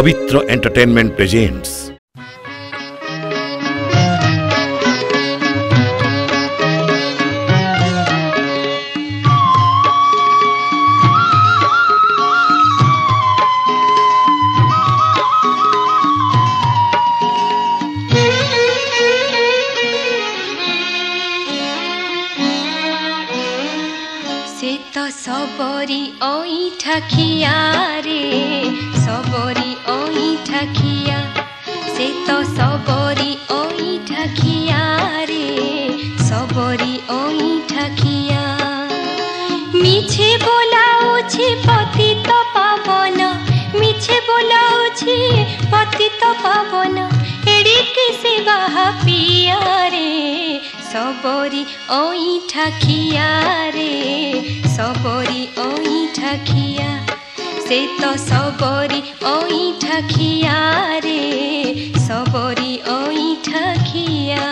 पवित्र entertainment presents से तो सबरी ओइठा खिया रे सबरी ओइठा खिया से तो सबरी ओइठा खिया रे सबरी ओइठा खिया मिछे बोलाउछि पतित पावन मिछे बोलाउछि पतित पावन एडिके से बाहा पिया रे सबरी ओइठा खिया रे सबरी ओइठा खिया से तो सबरी ओइठा खिया रे सबरी ओइठा खिया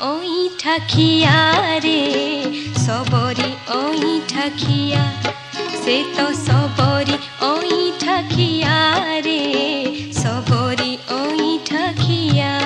ओइठा खिया रे सबरी ओइठा खिया से तो सबरी ओइठा खिया रे सबरी ओइठा खिया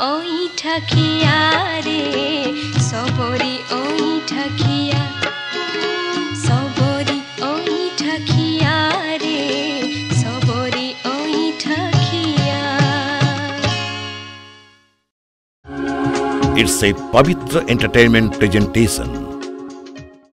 ओइठा खिया रे सबरी ओइठा खिया सबरी ओइठा खिया रे सबरी ओइठा खिया It's a पवित्र एंटरटेनमेंट प्रेजेंटेशन।